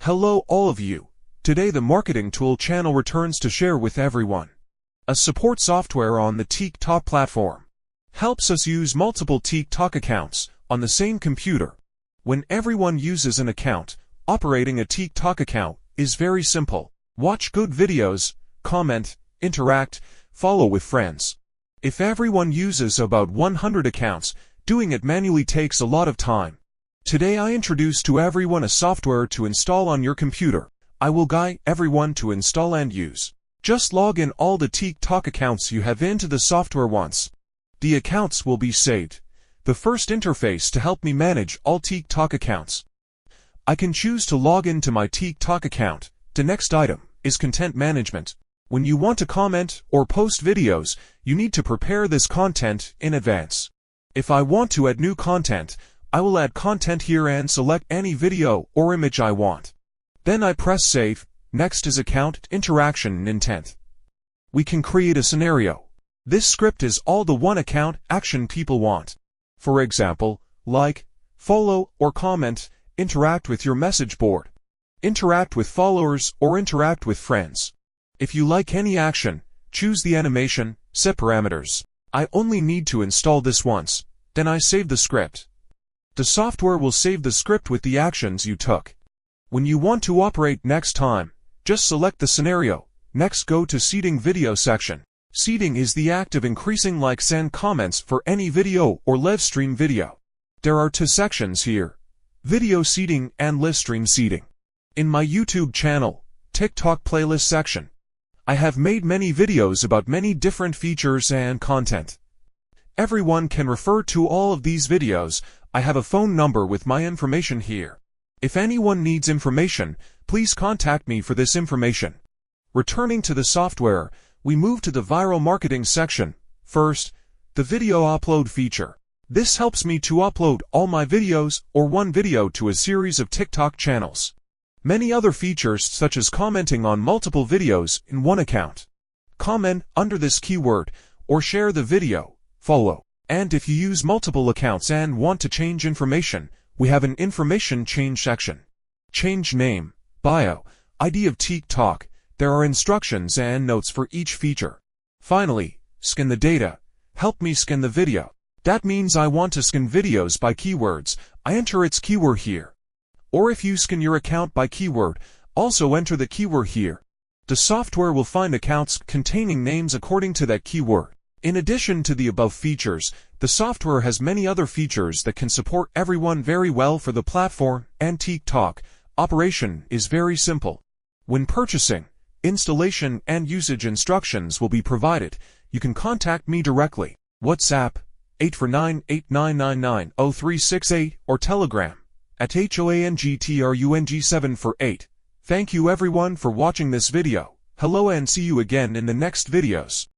Hello all of you. Today the Marketing Tool channel returns to share with everyone. A support software on the TikTok platform. Helps us use multiple TikTok accounts on the same computer. When everyone uses an account, operating a TikTok account is very simple. Watch good videos, comment, interact, follow with friends. If everyone uses about 100 accounts, doing it manually takes a lot of time. Today I introduce to everyone a software to install on your computer. I will guide everyone to install and use. Just log in all the TikTok accounts you have into the software once. The accounts will be saved. The first interface to help me manage all TikTok accounts. I can choose to log into my TikTok account. The next item is content management. When you want to comment or post videos, you need to prepare this content in advance. If I want to add new content, I will add content here and select any video or image I want. Then I press save. Next is account interaction and intent. We can create a scenario. This script is all the one account action people want. For example, like, follow or comment, interact with your message board, interact with followers or interact with friends. If you like any action, choose the animation, set parameters. I only need to install this once, then I save the script. The software will save the script with the actions you took. When you want to operate next time, just select the scenario. Next go to seeding video section. Seeding is the act of increasing likes and comments for any video or live stream video. There are two sections here: video seeding and live stream seeding. In my YouTube channel, TikTok playlist section, I have made many videos about many different features and content. Everyone can refer to all of these videos. I have a phone number with my information here. If anyone needs information, please contact me for this information. Returning to the software, we move to the viral marketing section. First, the video upload feature. This helps me to upload all my videos or one video to a series of TikTok channels. Many other features such as commenting on multiple videos in one account. Comment under this keyword or share the video, follow. And if you use multiple accounts and want to change information, we have an information change section. Change name, bio, ID of TikTok. There are instructions and notes for each feature. Finally, scan the data. Help me scan the video. That means I want to scan videos by keywords. I enter its keyword here. Or if you scan your account by keyword, also enter the keyword here. The software will find accounts containing names according to that keyword. In addition to the above features, the software has many other features that can support everyone very well for the platform and TikTok. Operation is very simple. When purchasing, installation and usage instructions will be provided. You can contact me directly. WhatsApp 849-8999-0368 or Telegram at HOANGTRUNG748. Thank you everyone for watching this video. Hello and see you again in the next videos.